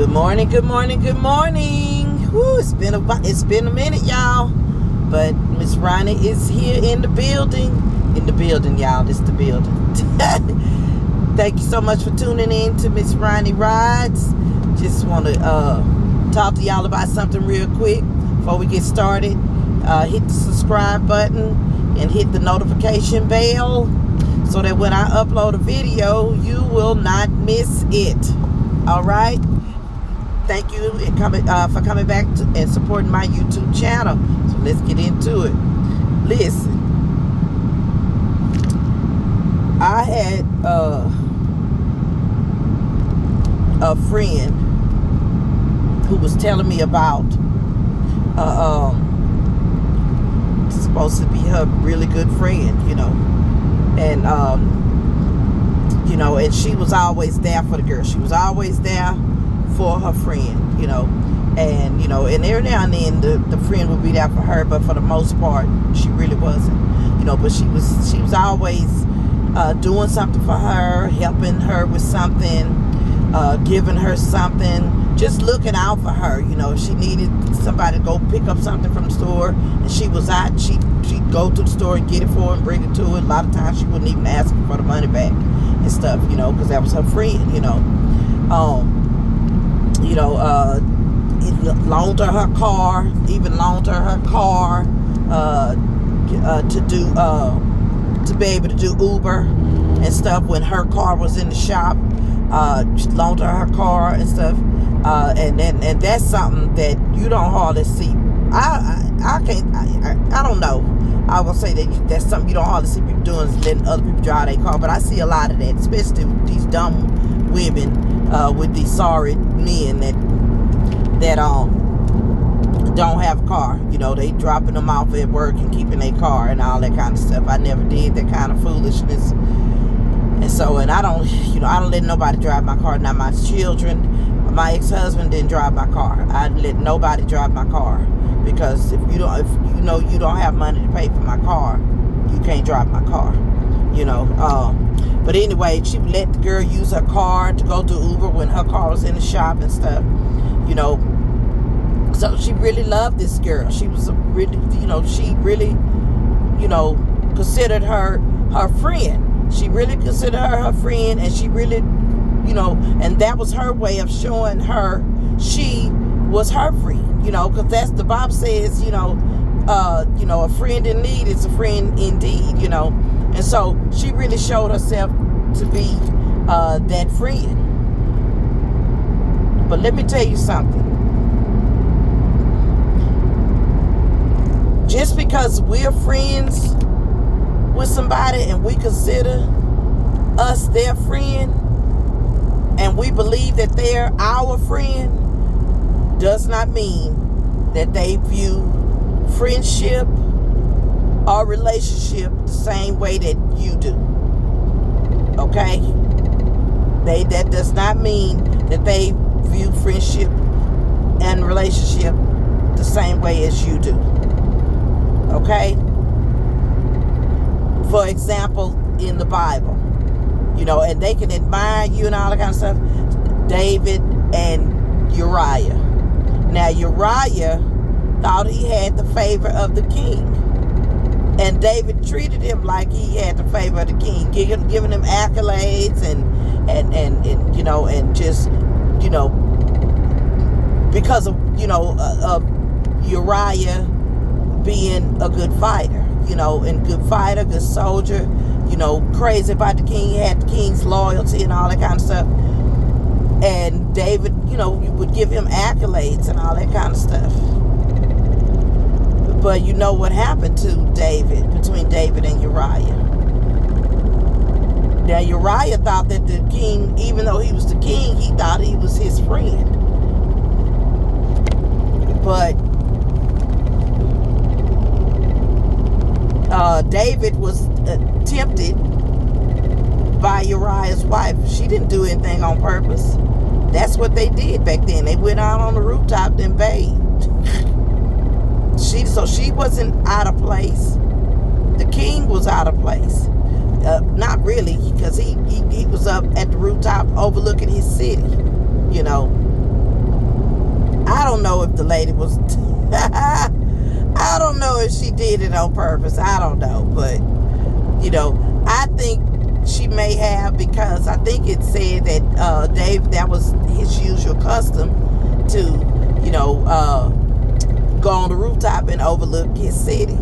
Good morning, good morning, good morning. Woo, it's been a minute, y'all. But Miss Ronnie is here in the building. In the building, y'all. This the building. Thank you so much for tuning in to Miss Ronnie Rides. Just want to talk to y'all about something real quick before we get started. Hit the subscribe button and hit the notification bell so that when I upload a video, you will not miss it. All right? Thank you for coming back and supporting my YouTube channel. So let's get into it. Listen, I had a friend who was telling me about supposed to be her really good friend, and and she was always there for the girl. She was always there for her friend, and every now and then the friend would be there for her, but for the most part she really wasn't, but she was always doing something for her, helping her with something, giving her something, just looking out for her. If she needed somebody to go pick up something from the store and she was out, she'd go to the store and get it for her and bring it to her. A lot of times she wouldn't even ask for the money back and stuff, because that was her friend. Loaned her her car, even loaned her her car to be able to do Uber and stuff when her car was in the shop. Loaned her her car and stuff, and that's something that you don't hardly see. I don't know. I will say that's something you don't hardly see people doing, is letting other people drive their car. But I see a lot of that, especially with these dumb women with these sorry men that don't have a car. They dropping them off at work and keeping their car and all that kind of stuff. I never did that kind of foolishness. And I don't let nobody drive my car. Not my children. My ex-husband didn't drive my car. I didn't let nobody drive my car, because if you don't have money to pay for my car, you can't drive my car. But anyway, she would let the girl use her car to go to Uber when her car was in the shop and stuff. So she really loved this girl. She was she really, considered her friend. She really considered her friend, and she really, and that was her way of showing her she was her friend, because that's the Bible says, a friend in need is a friend indeed, and so she really showed herself to be that friend. But let me tell you something. Just because we're friends with somebody and we consider us their friend and we believe that they're our friend, does not mean that they view friendship or relationship the same way that you do. Okay? That does not mean that they view friendship and relationship the same way as you do. Okay? For example, in the Bible, and they can admire you and all that kind of stuff. David and Uriah. Now, Uriah thought he had the favor of the king, and David treated him like he had the favor of the king, giving him accolades and just because of Uriah being a good fighter, and good fighter, good soldier, crazy about the king, had the king's loyalty and all that kind of stuff. And David, you would give him accolades and all that kind of stuff. But you know what happened to David, between David and Uriah. Now, Uriah thought that the king, even though he was the king, he thought he was his friend. But David was tempted by Uriah's wife. She didn't do anything on purpose. That's what they did back then. They went out on the rooftop and bathed. So she wasn't out of place. The king was out of place. Not really, because he was up at the rooftop overlooking his city, I don't know if the lady was I don't know if she did it on purpose. I don't know. But, I think she may have, because I think it said that Dave, that was his usual custom to, go on the rooftop and overlook his city.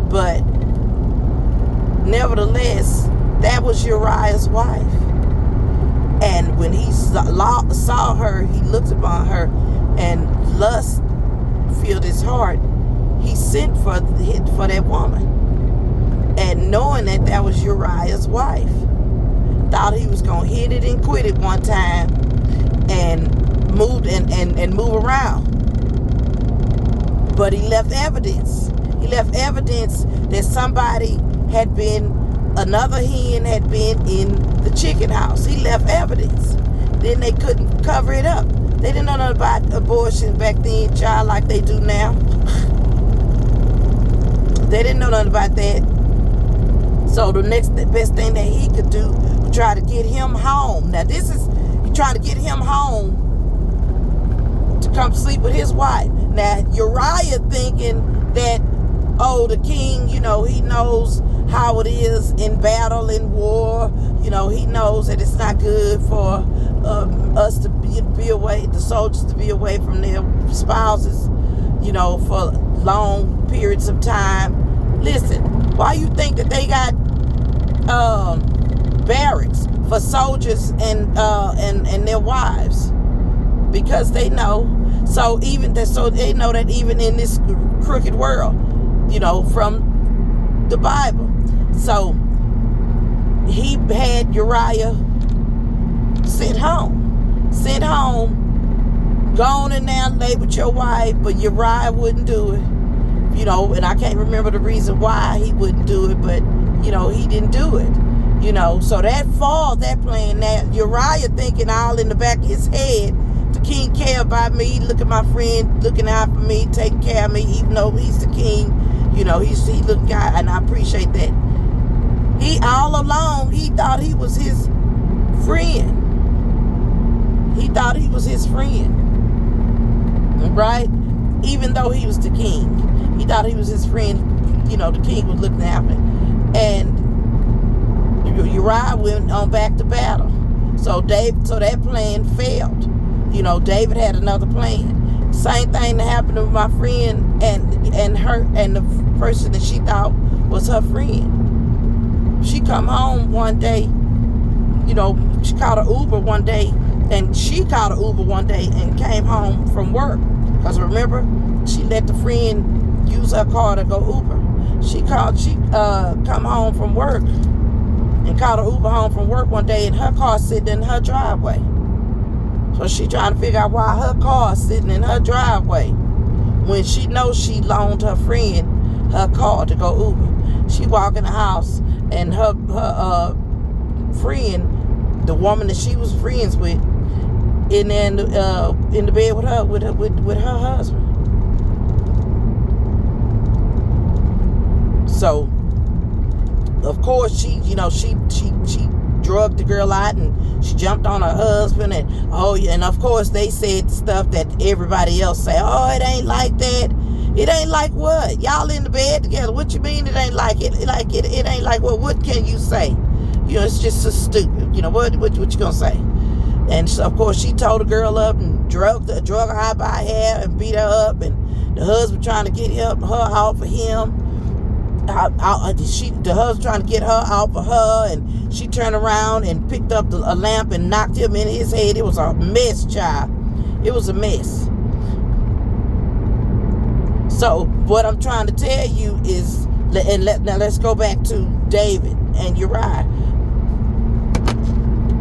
But nevertheless, that was Uriah's wife. And when he saw her, he looked upon her, and lust filled his heart. He sent for that woman. And knowing that was Uriah's wife, thought he was going to hit it and quit it one time and move and move around. But he left evidence. He left evidence that another hen had been in the chicken house. He left evidence. Then they couldn't cover it up. They didn't know nothing about abortion back then, child, like they do now. They didn't know nothing about that. So the best thing that he could do was try to get him home. Now he trying to get him home to come sleep with his wife. Now Uriah thinking that, the king, he knows how it is in battle, in war. He knows that it's not good for us to be away, the soldiers to be away from their spouses, for long periods of time. Listen, why you think that they got barracks for soldiers and their wives? Because they know. So they know that even in this crooked world, from the Bible. So he had Uriah sent home. Go on and now lay with your wife, but Uriah wouldn't do it. And I can't remember the reason why he wouldn't do it, but he didn't do it. So that plan, that Uriah thinking all in the back of his head, the king care about me, look at my friend looking out for me, taking care of me, even though he's the king. He's looking guy, and I appreciate that. He all along, he thought he was his friend. Right? Even though he was the king. He thought he was his friend. The king was looking after him. And Uriah went on back to battle. So that plan failed. David had another plan. Same thing that happened to my friend and her and the person that she thought was her friend. She come home one day, she called an Uber one day, and came home from work. Because remember, she let the friend use her car to go Uber. She come home from work and called an Uber home from work one day, and her car sitting in her driveway. So she trying to figure out why her car is sitting in her driveway when she knows she loaned her friend her car to go Uber. She walk in the house, and her friend, the woman that she was friends with, in the bed with her husband. So of course she drugged the girl out, and she jumped on her husband, and of course they said stuff that everybody else say. Oh, it ain't like that. It ain't like what? Y'all in the bed together. What you mean it ain't like it? It ain't like what? What can you say? It's just so stupid. What you gonna say? And so, of course, she told the girl up and drug her out by her hair and beat her up, and the husband trying to get her off of him. The husband trying to get her off of her, and she turned around and picked up a lamp and knocked him in his head. It was a mess, child. It was a mess. So what I'm trying to tell you is, now let's go back to David and Uriah.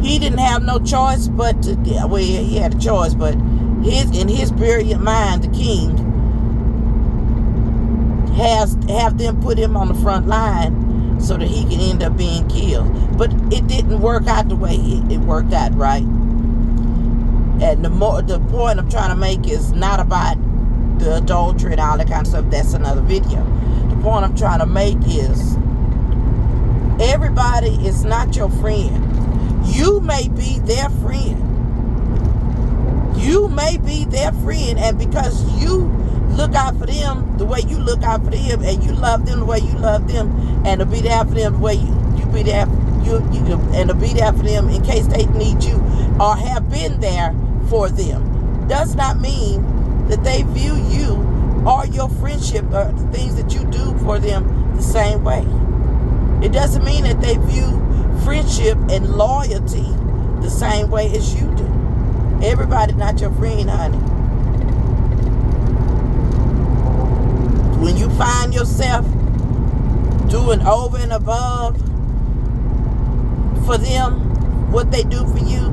He didn't have no choice but to, he had a choice, but in his brilliant mind, the king have them put him on the front line so that he can end up being killed. But it didn't work out the way it worked out, right? And the point I'm trying to make is not about the adultery and all that kind of stuff. That's another video. The point I'm trying to make is, everybody is not your friend. You may be their friend. You may be their friend, and because you look out for them the way you look out for them, and you love them the way you love them, and to be there for them the way you be there, and to be there for them in case they need you or have been there for them, does not mean that they view you or your friendship or the things that you do for them the same way. It doesn't mean that they view friendship and loyalty the same way as you do. Everybody's not your friend, honey. When you find yourself doing over and above for them what they do for you,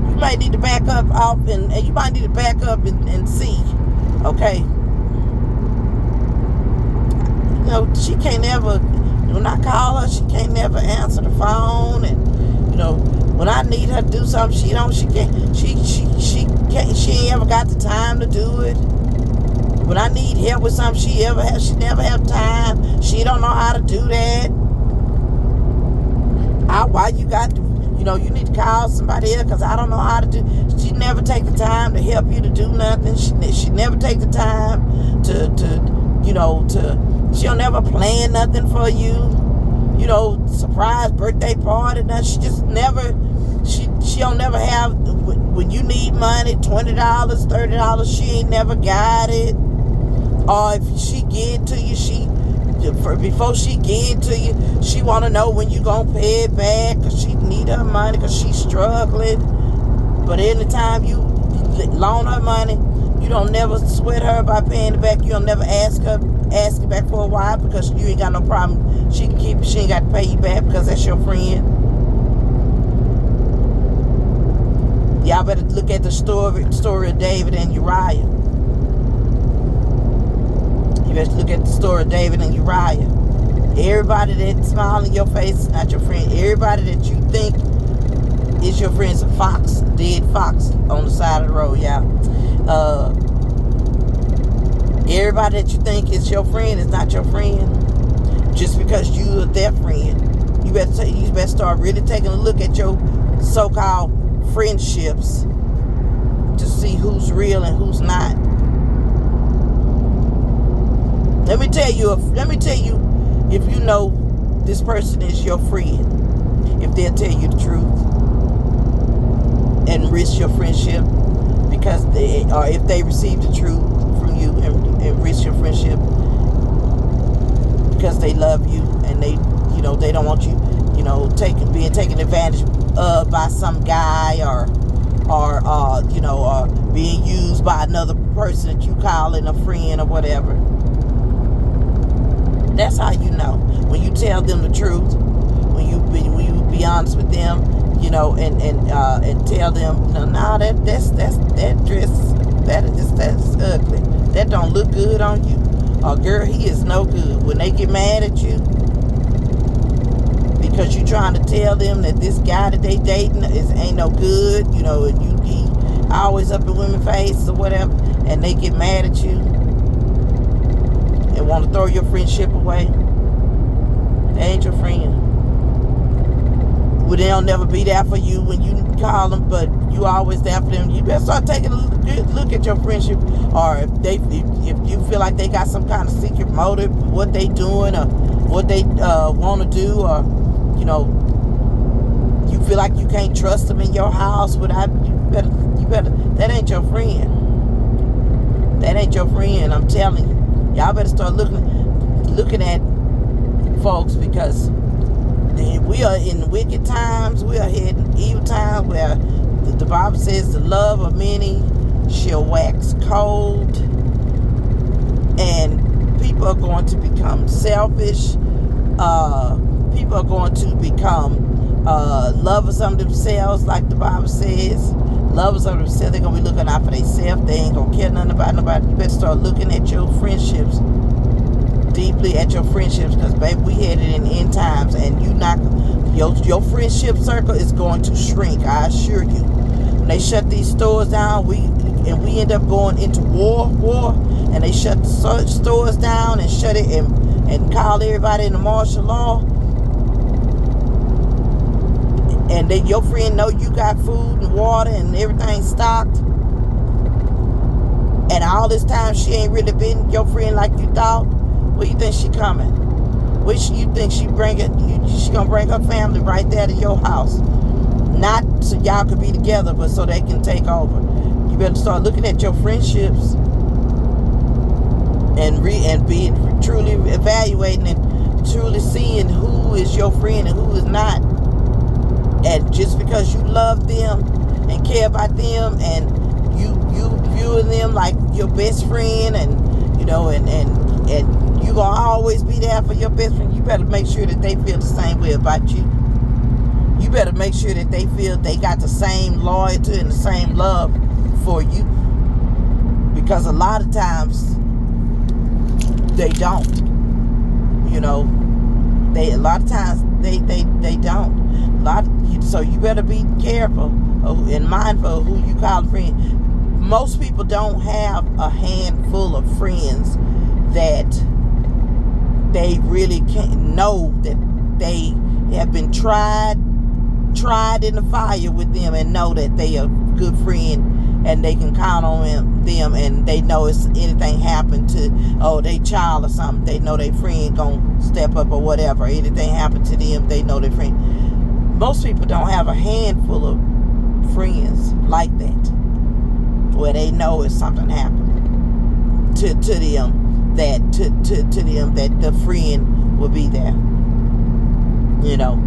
you might need to back up off and you might need to back up and see. Okay. You know, she can't never, when I call her, she can't never answer the phone, and you know, when I need her to do something, she ain't ever got the time to do it. When I need help with something, she never have time. She don't know how to do that. Why you got to, you know, you need to call somebody else because I don't know how to do. She never take the time to help you to do nothing. She never take the time she'll never plan nothing for you. You know, surprise birthday party. Nothing. She just never. She'll never have, when you need money, $20, $30, she ain't never got it. Or if she get to you, before she get to you, she want to know when you going to pay it back because she need her money because she's struggling. But anytime you loan her money, you don't never sweat her by paying it back. You don't never ask it back for a while because you ain't got no problem. She can keep it. She ain't got to pay you back because that's your friend. Y'all better look at the story of David and Uriah. You better look at the story of David and Uriah. Everybody that smile in your face is not your friend. Everybody that you think is your friend is a fox, a dead fox on the side of the road, y'all. Everybody that you think is your friend is not your friend. Just because you are their friend. You better start really taking a look at your so-called friendships to see who's real and who's not. Let me tell you if you know this person is your friend, if they'll tell you the truth and risk your friendship because if they receive the truth from you and risk your friendship because they love you and they don't want you, being taken advantage of by some guy or being used by another person that you calling a friend or whatever. That's how you know. When you tell them the truth, when you be honest with them, and tell them, that dress, that's ugly. That don't look good on you. Or girl, he is no good. When they get mad at you because you trying to tell them that this guy that they dating ain't no good, and he always up in women's face or whatever, and they get mad at you and want to throw your friendship away, they ain't your friend. Well, they'll never be there for you when you call them, but you always there for them. You better start taking a look at your friendship, or if you feel like they got some kind of secret motive, what they doing or what they want to do, or you feel like you can't trust them in your house without you better. That ain't your friend. That ain't your friend. I'm telling you. Y'all better start looking at folks because we are in wicked times. We are in evil times where the Bible says the love of many shall wax cold, and people are going to become selfish. People are going to become lovers of themselves, like the Bible says. Lovers of themselves. They're going to be looking out for themselves. They ain't going to care nothing about nobody. You better start looking at your friendships, deeply at your friendships, because baby, we headed in end times, and your friendship circle is going to shrink. I assure you. When they shut these stores down, we end up going into war, and they shut the stores down and shut it and call everybody in the martial law. And then your friend know you got food and water and everything stocked. and all this time she ain't really been your friend like you thought, where you think she coming? Where you think she gonna bring her family right there to your house? Not so y'all could be together, but so they can take over. You better start looking at your friendships and be truly evaluating and truly seeing who is your friend and who is not. And just because you love them and care about them and you viewing them like your best friend, and you know, and you gonna always be there for your best friend, you better make sure that they feel the same way about you. You better make sure that they feel they got the same loyalty and the same love for you. Because a lot of times they don't. You know, a lot of times they don't. So you better be careful and mindful of who you call a friend. Most people don't have a handful of friends that they really can't know that they have been tried in the fire with them and know that they are a good friend and they can count on them, and they know if anything happened to their child or something, they know their friend gonna step up or whatever. Anything happened to them, they know their friend. Most people don't have a handful of friends like that, where they know if something happened to them that the friend will be there, you know,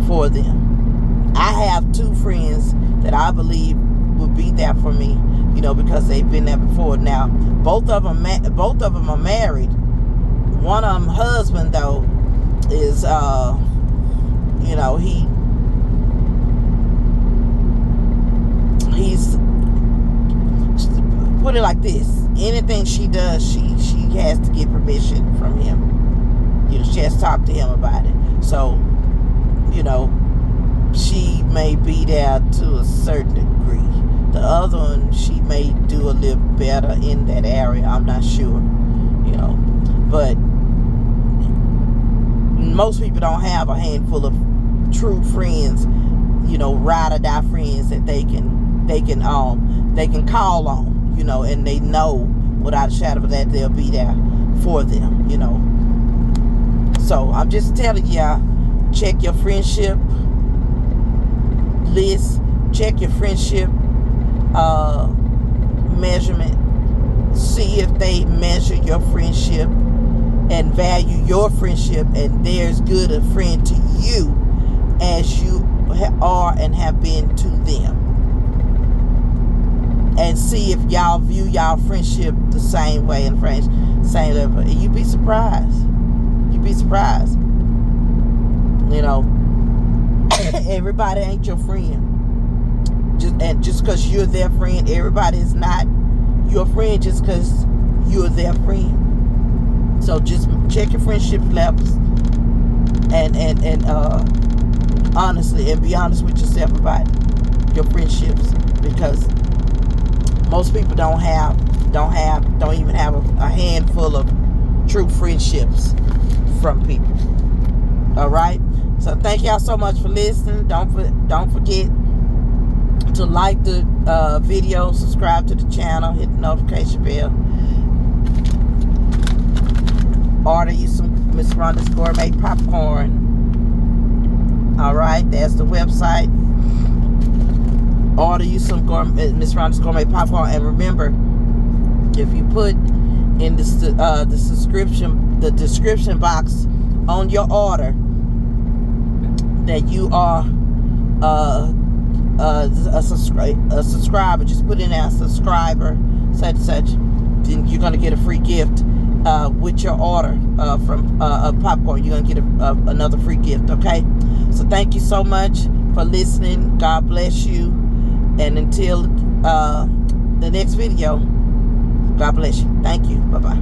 for them. I have 2 friends that I believe will be there for me, you know, because they've been there before. Now, both of them are married. One of them husband though is you know, he's put it like this: anything she does, she has to get permission from him. You know, she has to talk to him about it. So, you know, she may be there to a certain degree. The other one, she may do a little better in that area. I'm not sure, you know. But most people don't have a handful of true friends, you know, ride or die friends that they can call on, you know, and they know without a shadow of that they'll be there for them, you know. So I'm just telling y'all, check your friendship list, check your friendship measurement, see if they measure your friendship and value your friendship, and they're as good a friend to you as you are and have been to them, and see if y'all view y'all friendship the same way and same level. And you'd be surprised. You know, everybody ain't your friend. Just because you're their friend, everybody is not your friend just because you're their friend. So just check your friendship levels and honestly, and be honest with yourself about your friendships, because most people don't even have a handful of true friendships from people. All right. So thank y'all so much for listening. Don't forget to like the video, subscribe to the channel, hit the notification bell. Order you some Miss Rhonda's Gourmet Popcorn. All right, there's the website. Order you some Miss Rhonda's Gourmet Popcorn, and remember, if you put in the description box on your order that you are a subscriber, just put in there, subscriber such then you're gonna get a free gift with your order from popcorn. You're gonna get another free gift. Okay, so thank you so much for listening. God bless you, and until the next video, God bless you. Thank you. Bye bye.